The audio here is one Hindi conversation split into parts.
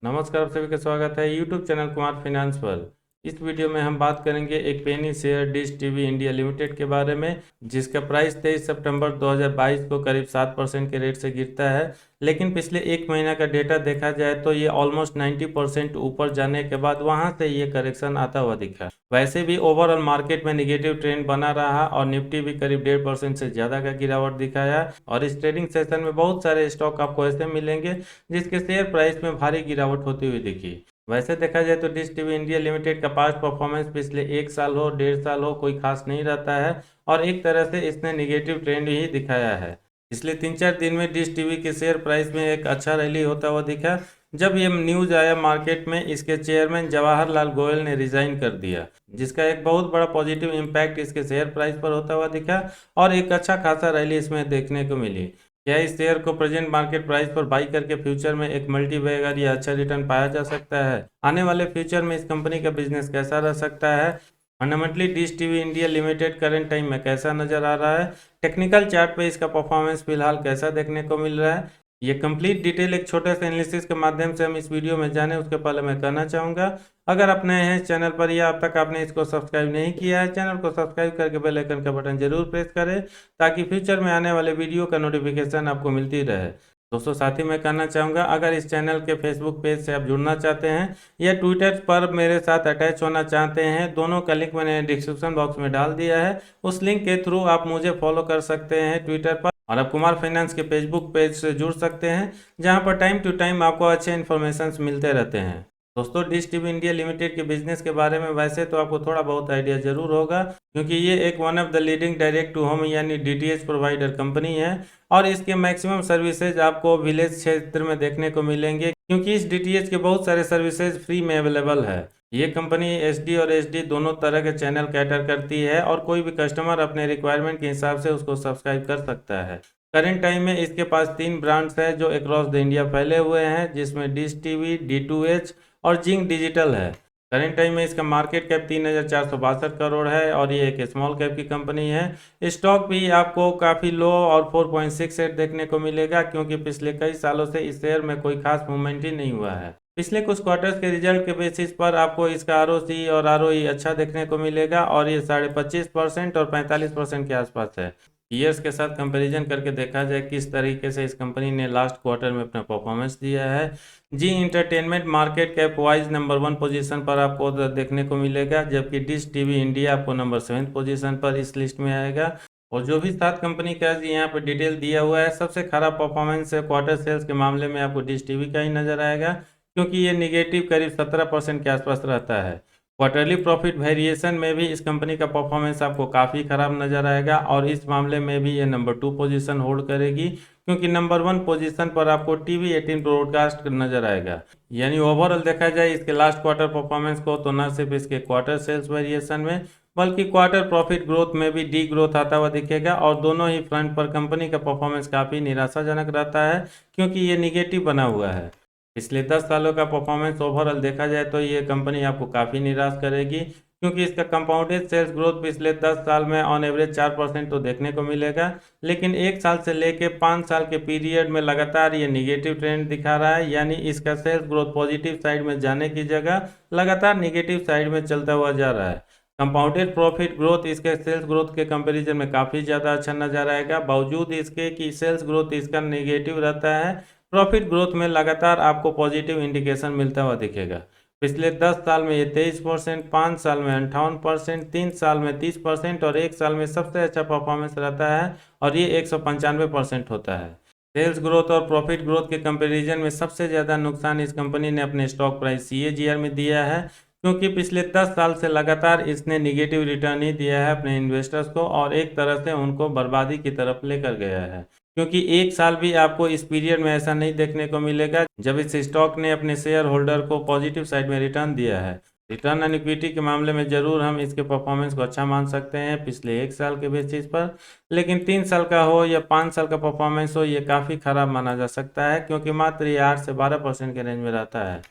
नमस्कार, आप सभी का स्वागत है यूट्यूब चैनल कुमार फाइनेंस पर। इस वीडियो में हम बात करेंगे एक पेनी share dish TV India limited के बारे में, जिसका प्राइस 23 सितंबर 2022 को करीब 7% के रेट से गिरता है। लेकिन पिछले एक महीना का डेटा देखा जाए तो ये ऑलमोस्ट 90% ऊपर जाने के बाद वहां से ये करेक्शन आता हुआ दिखा। वैसे भी ओवरऑल मार्केट में निगेटिव ट्रेंड बना रहा और निफ्टी भी करीब 1.5% से ज्यादा का गिरावट दिखाया। और इस ट्रेडिंग सेशन में बहुत सारे स्टॉक आपको ऐसे मिलेंगे जिसके शेयर प्राइस में भारी गिरावट होती हुई दिखी। वैसे देखा जाए तो डिश टीवी इंडिया लिमिटेड का पास्ट परफॉर्मेंस पिछले एक साल हो 1.5 साल हो कोई खास नहीं रहता है और एक तरह से इसने निगेटिव ट्रेंड ही दिखाया है। पिछले 3-4 दिन में डिश टीवी के शेयर प्राइस में एक अच्छा रैली होता हुआ दिखा। जब ये न्यूज आया मार्केट में, इसके चेयरमैन जवाहरलाल गोयल ने रिजाइन कर दिया, जिसका एक बहुत बड़ा पॉजिटिव इम्पैक्ट इसके शेयर प्राइस पर होता हुआ दिखा और एक अच्छा खासा रैली इसमें देखने को मिली। क्या इस शेयर को प्रेजेंट मार्केट प्राइस पर बाई करके फ्यूचर में एक मल्टी बैगर या अच्छा रिटर्न पाया जा सकता है? आने वाले फ्यूचर में इस कंपनी का बिजनेस कैसा रह सकता है? Fundamentally dish TV India limited current time में कैसा नजर आ रहा है? टेक्निकल चार्ट पे इसका परफॉर्मेंस फिलहाल कैसा देखने को मिल रहा है? ये कंप्लीट डिटेल एक छोटे से एनालिसिस के माध्यम से हम इस वीडियो में जाने, उसके पहले मैं कहना चाहूँगा, अगर आप नए हैं इस चैनल पर या अब तक आपने इसको सब्सक्राइब नहीं किया है, चैनल को सब्सक्राइब करके बेल आइकन का बटन जरूर प्रेस करें ताकि फ्यूचर में आने वाले वीडियो का नोटिफिकेशन आपको मिलती रहे। दोस्तों, साथ ही मैं कहना चाहूँगा, अगर इस चैनल के फेसबुक पेज से आप जुड़ना चाहते हैं या ट्विटर पर मेरे साथ अटैच होना चाहते हैं, दोनों का लिंक मैंने डिस्क्रिप्शन बॉक्स में डाल दिया है। उस लिंक के थ्रू आप मुझे फॉलो कर सकते हैं ट्विटर पर और आप कुमार फाइनेंस के फेसबुक पेज से जुड़ सकते हैं, जहां पर टाइम टू टाइम आपको अच्छे इन्फॉर्मेशन मिलते रहते हैं। दोस्तों, डिश टीवी इंडिया लिमिटेड के बिजनेस के बारे में वैसे तो आपको थोड़ा बहुत आइडिया जरूर होगा, क्योंकि ये एक one of the leading direct to home यानी डीटीएच प्रोवाइडर कंपनी है और इसके मैक्सिमम सर्विसेज आपको विलेज क्षेत्र में देखने को मिलेंगे, क्योंकि इस डीटीएच के बहुत सारे सर्विसेज फ्री में अवेलेबल है। ये कंपनी एसडी और एचडी दोनों तरह के चैनल कैटर करती है और कोई भी कस्टमर अपने रिक्वायरमेंट के हिसाब से उसको सब्सक्राइब कर सकता है। करंट टाइम में इसके पास 3 ब्रांड्स हैं जो अक्रॉस द इंडिया फैले हुए हैं, जिसमें डिश टीवी, D2H और जिंक डिजिटल है। करंट टाइम में इसका मार्केट कैप 3,462 करोड़ है और ये एक स्मॉल कैप की कंपनी है। स्टॉक भी आपको काफ़ी लो और 4.68 देखने को मिलेगा, क्योंकि पिछले कई सालों से इस शेयर में कोई खास मूवमेंट ही नहीं हुआ है। पिछले कुछ क्वार्टर्स के रिजल्ट के बेसिस पर आपको इसका ROC और ROE अच्छा देखने को मिलेगा और ये 25.5% और 45% के आसपास है। ईयर्स के साथ कंपैरिजन करके देखा जाए किस तरीके से इस कंपनी ने लास्ट क्वार्टर में अपना परफॉर्मेंस दिया है, G entertainment market cap wise number 1 position पर आपको देखने को मिलेगा, जबकि डिश टीवी इंडिया आपको नंबर 7 पोजीशन पर इस लिस्ट में आएगा। और जो भी 7 कंपनी का यहाँ पे डिटेल दिया हुआ है, सबसे खराब परफॉर्मेंस क्वार्टर सेल्स के मामले में आपको डिश टीवी का ही नजर आएगा, क्योंकि ये निगेटिव करीब 17% के आसपास रहता है। क्वार्टरली प्रॉफिट वेरिएशन में भी इस कंपनी का परफॉर्मेंस आपको काफ़ी खराब नजर आएगा और इस मामले में भी ये नंबर 2 पोजीशन होल्ड करेगी, क्योंकि नंबर 1 पोजीशन पर आपको टीवी 18 ब्रॉडकास्ट नजर आएगा। यानी ओवरऑल देखा जाए इसके लास्ट क्वार्टर परफॉर्मेंस को, तो न सिर्फ इसके क्वार्टर सेल्स वेरिएशन में बल्कि क्वार्टर प्रॉफिट ग्रोथ में भी डी ग्रोथ आता हुआ दिखेगा और दोनों ही फ्रंट पर कंपनी का परफॉर्मेंस काफ़ी निराशाजनक रहता है, क्योंकि ये निगेटिव बना हुआ है। पिछले 10 सालों का परफॉर्मेंस ओवरऑल देखा जाए तो ये कंपनी आपको काफ़ी निराश करेगी, क्योंकि इसका कंपाउंडेड सेल्स ग्रोथ पिछले 10 साल में ऑन एवरेज 4% तो देखने को मिलेगा, लेकिन 1 साल से लेके 5 साल के पीरियड में लगातार ये निगेटिव ट्रेंड दिखा रहा है। यानी इसका सेल्स ग्रोथ पॉजिटिव साइड में जाने की जगह लगातार निगेटिव साइड में चलता हुआ जा रहा है। कंपाउंडेड प्रॉफिट ग्रोथ इसके सेल्स ग्रोथ के कंपैरिजन में काफ़ी ज़्यादा अच्छा नजर आएगा, बावजूद इसके कि सेल्स ग्रोथ इसका नेगेटिव रहता है, प्रॉफिट ग्रोथ में लगातार आपको पॉजिटिव इंडिकेशन मिलता हुआ दिखेगा। पिछले 10 साल में ये 23%, 5 साल में 58%, 3 साल में 30% और 1 साल में सबसे अच्छा परफॉर्मेंस रहता है और ये 195% होता है। सेल्स ग्रोथ और प्रॉफिट ग्रोथ के कंपैरिजन में सबसे ज़्यादा नुकसान इस कंपनी ने अपने स्टॉक प्राइस CAGR में दिया है, क्योंकि पिछले 10 साल से लगातार इसने निगेटिव रिटर्न ही दिया है अपने इन्वेस्टर्स को और एक तरह से उनको बर्बादी की तरफ लेकर गया है, क्योंकि एक साल भी आपको इस पीरियड में ऐसा नहीं देखने को मिलेगा जब इस स्टॉक ने अपने शेयर होल्डर को पॉजिटिव साइड में रिटर्न दिया है। रिटर्न ऑन इक्विटी के मामले में जरूर हम इसके परफॉर्मेंस को अच्छा मान सकते हैं पिछले 1 साल के बेसिस पर, लेकिन 3 साल का हो या 5 साल का परफॉर्मेंस हो, ये काफ़ी खराब माना जा सकता है, क्योंकि मात्र ये 8 से 12% के रेंज में रहता है।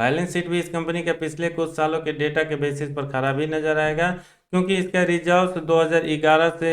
बैलेंस शीट भी इस कंपनी के पिछले कुछ सालों के डेटा के बेसिस पर खराब ही नजर आएगा, क्योंकि इसका रिजर्व 2011 से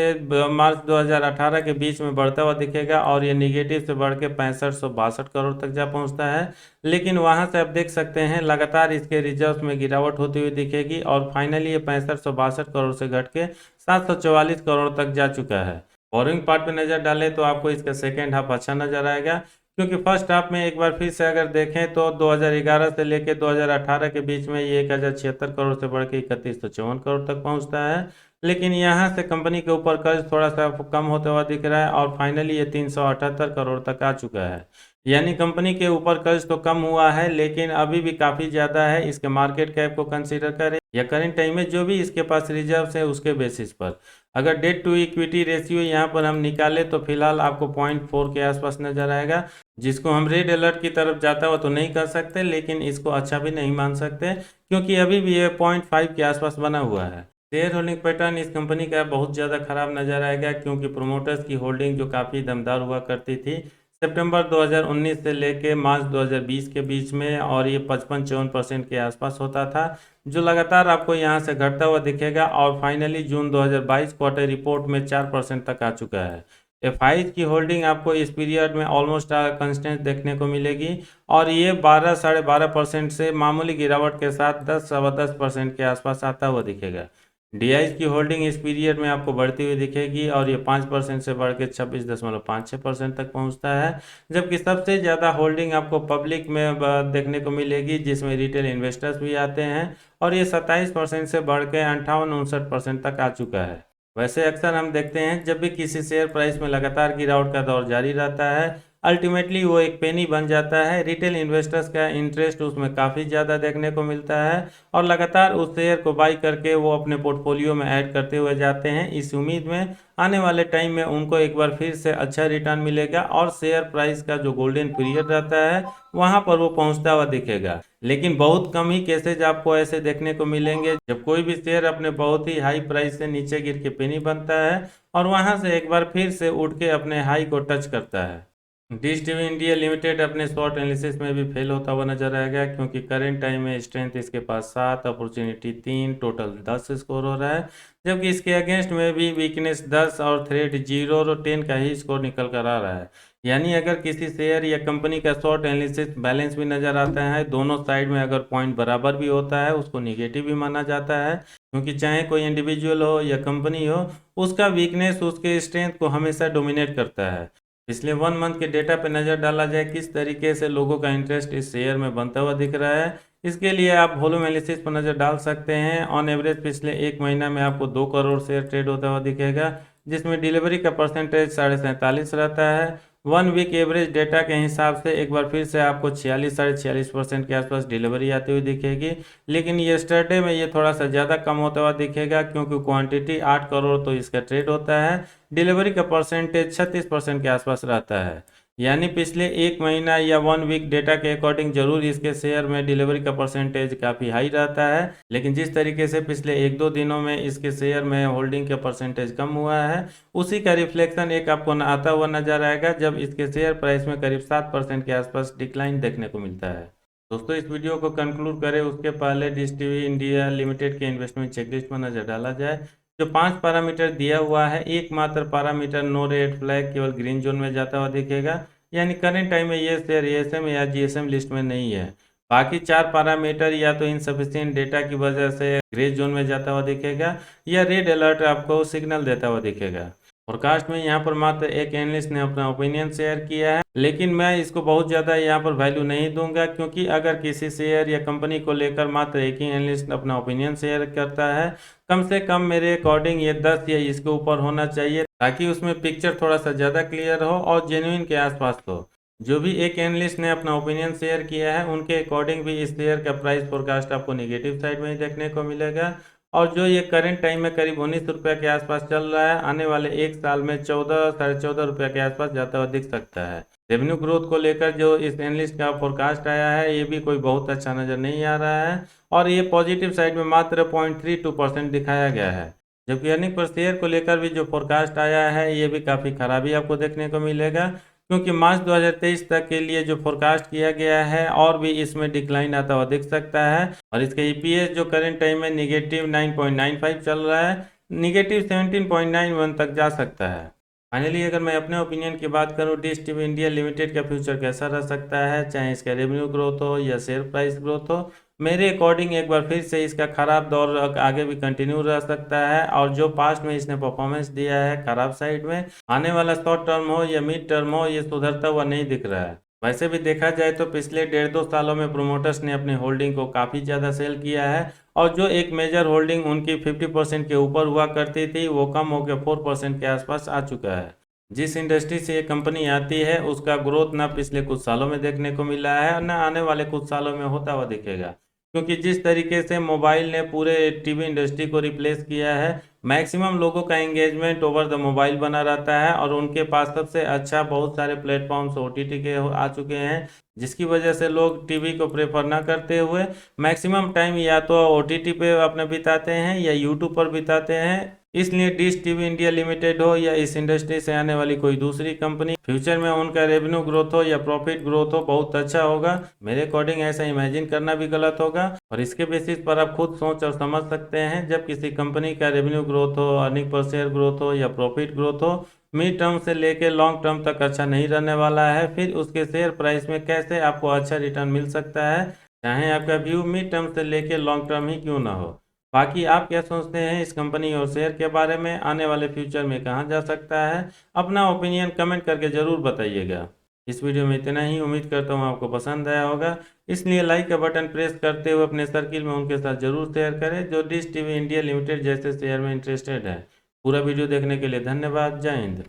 मार्च 2018 के बीच में बढ़ता हुआ दिखेगा और ये निगेटिव से बढ़ के 6562 करोड़ तक जा पहुंचता है। लेकिन वहां से आप देख सकते हैं लगातार इसके रिजर्व में गिरावट होती हुई दिखेगी और फाइनली ये 6562 करोड़ से घट के 744 करोड़ तक जा चुका है। बोरिंग पार्ट पे नजर डालें तो आपको इसका सेकेंड हाफ अच्छा नजर आएगा, क्योंकि फर्स्ट हाफ में एक बार फिर से अगर देखें तो 2011 से लेकर 2018 के बीच में ये 1076 करोड़ से बढ़ के 3154 करोड़ तक पहुंचता है। लेकिन यहाँ से कंपनी के ऊपर कर्ज थोड़ा सा कम होता हुआ दिख रहा है और फाइनली ये 378 करोड़ तक आ चुका है। यानी कंपनी के ऊपर कर्ज तो कम हुआ है, लेकिन अभी भी काफ़ी ज़्यादा है। इसके मार्केट कैप को कंसीडर करें या करेंट टाइम में जो भी इसके पास रिजर्व है उसके बेसिस पर अगर डेट टू इक्विटी रेशियो यहाँ पर हम निकालें तो फिलहाल आपको 0.4 के आसपास नजर आएगा, जिसको हम रेड अलर्ट की तरफ जाता हुआ तो नहीं कर सकते, लेकिन इसको अच्छा भी नहीं मान सकते क्योंकि अभी भी ये 0.5 के आसपास बना हुआ है। शेयर होल्डिंग पैटर्न इस कंपनी का बहुत ज़्यादा खराब नजर आएगा, क्योंकि प्रोमोटर्स की होल्डिंग जो काफ़ी दमदार हुआ करती थी सितंबर 2019 से लेके मार्च 2020 के बीच में, और ये 55-54% के आसपास होता था, जो लगातार आपको यहाँ से घटता हुआ दिखेगा और फाइनली जून 2022 क्वार्टर रिपोर्ट में 4% तक आ चुका है। एफआईज की होल्डिंग आपको इस पीरियड में ऑलमोस्ट कंस्टेंट देखने को मिलेगी और ये 12-12.5% से मामूली गिरावट के साथ 10-10% के आसपास आता हुआ दिखेगा। डीआईज की होल्डिंग इस पीरियड में आपको बढ़ती हुई दिखेगी और ये 5% से बढ़ के 26.56% तक पहुंचता है, जबकि सबसे ज़्यादा होल्डिंग आपको पब्लिक में देखने को मिलेगी, जिसमें रिटेल इन्वेस्टर्स भी आते हैं और ये 27% से बढ़ के 58-59% तक आ चुका है। वैसे अक्सर हम देखते हैं जब भी किसी शेयर प्राइस में लगातार गिरावट का दौर जारी रहता है, अल्टीमेटली वो एक पेनी बन जाता है। रिटेल इन्वेस्टर्स का इंटरेस्ट उसमें काफ़ी ज़्यादा देखने को मिलता है और लगातार उस शेयर को बाई करके वो अपने पोर्टफोलियो में ऐड करते हुए जाते हैं, इस उम्मीद में आने वाले टाइम में उनको एक बार फिर से अच्छा रिटर्न मिलेगा और शेयर प्राइस का जो गोल्डन पीरियड रहता है वहां पर वो पहुंचता हुआ दिखेगा। लेकिन बहुत कम ही केसेज आपको ऐसे देखने को मिलेंगे जब कोई भी शेयर अपने बहुत ही हाई प्राइस से नीचे गिर के पेनी बनता है और वहां से एक बार फिर से उठ के अपने हाई को टच करता है। डिश टीवी इंडिया लिमिटेड अपने शॉर्ट एनालिसिस में भी फेल होता हुआ नजर आएगा, क्योंकि करेंट टाइम में स्ट्रेंथ इसके पास 7, अपॉर्चुनिटी 3, टोटल 10 स्कोर हो रहा है, जबकि इसके अगेंस्ट में भी वीकनेस 10 और थ्रेट 0 और 10 का ही स्कोर निकल कर आ रहा है। यानी अगर किसी शेयर या कंपनी का शॉर्ट एनालिसिस बैलेंस भी नजर आता है, दोनों साइड में अगर पॉइंट बराबर भी होता है उसको निगेटिव भी माना जाता है, क्योंकि चाहे कोई इंडिविजुअल हो या कंपनी हो, उसका वीकनेस उसके स्ट्रेंथ को हमेशा डोमिनेट करता है। पिछले 1 मंथ के डेटा पे नज़र डाला जाए किस तरीके से लोगों का इंटरेस्ट इस शेयर में बनता हुआ दिख रहा है, इसके लिए आप वॉल्यूम एनालिसिस पर नज़र डाल सकते हैं। ऑन एवरेज पिछले 1 महीना में आपको 2 करोड़ शेयर ट्रेड होता हुआ दिखेगा, जिसमें डिलीवरी का परसेंटेज 47.5 रहता है। 1 वीक एवरेज डेटा के हिसाब से एक बार फिर से आपको 46-46% के आसपास डिलीवरी आती हुई दिखेगी, लेकिन येस्टरडे में ये थोड़ा सा ज़्यादा कम होता हुआ दिखेगा, क्योंकि क्वांटिटी 8 करोड़ तो इसका ट्रेड होता है, डिलीवरी का परसेंटेज 36% के आसपास रहता है। यानी पिछले 1 महीना या 1 वीक डेटा के अकॉर्डिंग जरूर इसके शेयर में डिलीवरी का परसेंटेज काफ़ी हाई रहता है, लेकिन जिस तरीके से पिछले 1-2 दिनों में इसके शेयर में होल्डिंग का परसेंटेज कम हुआ है, उसी का रिफ्लेक्शन एक आपको आता हुआ नजर आएगा जब इसके शेयर प्राइस में करीब 7% के आसपास डिक्लाइन देखने को मिलता है। दोस्तों, इस वीडियो को कंक्लूड करें उसके पहले डिश टीवी इंडिया लिमिटेड के इन्वेस्टमेंट चेकलिस्ट पर नजर डाला जाए। जो 5 पैरामीटर दिया हुआ है, एकमात्र पैरामीटर नो रेड फ्लैग केवल ग्रीन जोन में जाता हुआ दिखेगा, यानी करंट टाइम में ये शेयर एएसएम या जीएसएम लिस्ट में नहीं है। बाकी 4 पैरामीटर या तो इनसफिशिएंट डेटा की वजह से ग्रे जोन में जाता हुआ दिखेगा या रेड अलर्ट आपको सिग्नल देता हुआ दिखेगा। फोरकास्ट में यहाँ पर मात्र एक एनालिस्ट ने अपना ओपिनियन शेयर किया है, लेकिन मैं इसको बहुत ज़्यादा यहाँ पर वैल्यू नहीं दूंगा, क्योंकि अगर किसी शेयर या कंपनी को लेकर मात्र एक ही एनालिस्ट अपना ओपिनियन शेयर करता है, कम से कम मेरे अकॉर्डिंग ये 10 या इसके ऊपर होना चाहिए, ताकि उसमें पिक्चर थोड़ा सा ज़्यादा क्लियर हो और जेन्युइन के आसपास हो। जो भी एक एनालिस्ट ने अपना ओपिनियन शेयर किया है उनके अकॉर्डिंग भी इस शेयर का प्राइस फोरकास्ट आपको नेगेटिव साइड में ही देखने को मिलेगा, और जो ये करंट टाइम में करीब 19 रुपये के आसपास चल रहा है, आने वाले 1 साल में 14-14.5 रुपये के आसपास जाता हुआ दिख सकता है। रेवेन्यू ग्रोथ को लेकर जो इस एनालिस्ट का फोरकास्ट आया है, ये भी कोई बहुत अच्छा नज़र नहीं आ रहा है और ये पॉजिटिव साइड में मात्र 0.32% दिखाया गया है, जबकि अर्निंग पर शेयर को लेकर भी जो फोरकास्ट आया है ये भी काफ़ी खराबी आपको देखने को मिलेगा, क्योंकि मार्च 2023 तक के लिए जो फोरकास्ट किया गया है और भी इसमें डिक्लाइन आता हुआ दिख सकता है। और इसका ईपीएस जो करंट टाइम में -9.95 चल रहा है, -17.91 तक जा सकता है। फाइनली अगर मैं अपने ओपिनियन की बात करूं, डिश टीवी इंडिया लिमिटेड का फ्यूचर कैसा रह सकता है, चाहे इसका रेवेन्यू ग्रोथ हो या शेयर प्राइस ग्रोथ हो, मेरे अकॉर्डिंग एक बार फिर से इसका खराब दौर आगे भी कंटिन्यू रह सकता है। और जो पास्ट में इसने परफॉर्मेंस दिया है खराब साइड में, आने वाला शॉर्ट टर्म हो या मिड टर्म हो, ये सुधरता हुआ नहीं दिख रहा है। वैसे भी देखा जाए तो पिछले 1.5-2 सालों में प्रोमोटर्स ने अपनी होल्डिंग को काफ़ी ज़्यादा सेल किया है, और जो एक मेजर होल्डिंग उनकी 50% के ऊपर हुआ करती थी, वो कम होकर 4% के आसपास आ चुका है। जिस इंडस्ट्री से ये कंपनी आती है उसका ग्रोथ ना पिछले कुछ सालों में देखने को मिला है और ना आने वाले कुछ सालों में होता हुआ दिखेगा। क्योंकि जिस तरीके से मोबाइल ने पूरे टीवी इंडस्ट्री को रिप्लेस किया है, मैक्सिमम लोगों का एंगेजमेंट ओवर द मोबाइल बना रहता है, और उनके पास सबसे अच्छा बहुत सारे प्लेटफॉर्म्स ओटीटी के आ चुके हैं, जिसकी वजह से लोग टीवी को प्रेफर ना करते हुए मैक्सिमम टाइम या तो ओटीटी पे अपने बिताते हैं या यूट्यूब पर बिताते हैं। इसलिए डिश टीवी इंडिया लिमिटेड हो या इस इंडस्ट्री से आने वाली कोई दूसरी कंपनी, फ्यूचर में उनका रेवेन्यू ग्रोथ हो या प्रॉफिट ग्रोथ हो बहुत अच्छा होगा। मेरे अकॉर्डिंग ऐसा इमेजिन करना भी गलत होगा, और इसके बेसिस पर आप खुद सोच और समझ सकते हैं, जब किसी कंपनी का रेवेन्यू ग्रोथ हो, अर्निंग पर शेयर ग्रोथ हो या प्रॉफिट ग्रोथ हो, मिड टर्म से लेकर लॉन्ग टर्म तक अच्छा नहीं रहने वाला है, फिर उसके शेयर प्राइस में कैसे आपको अच्छा रिटर्न मिल सकता है, चाहे आपका व्यू मिड टर्म से लेकर लॉन्ग टर्म ही क्यों ना हो। बाकी आप क्या सोचते हैं इस कंपनी और शेयर के बारे में, आने वाले फ्यूचर में कहाँ जा सकता है? अपना ओपिनियन कमेंट करके ज़रूर बताइएगा। इस वीडियो में इतना ही, उम्मीद करता हूँ आपको पसंद आया होगा, इसलिए लाइक का बटन प्रेस करते हुए अपने सर्किल में उनके साथ ज़रूर शेयर करें जो डिश टीवी इंडिया लिमिटेड जैसे शेयर में इंटरेस्टेड है। पूरा वीडियो देखने के लिए धन्यवाद। जय हिंद।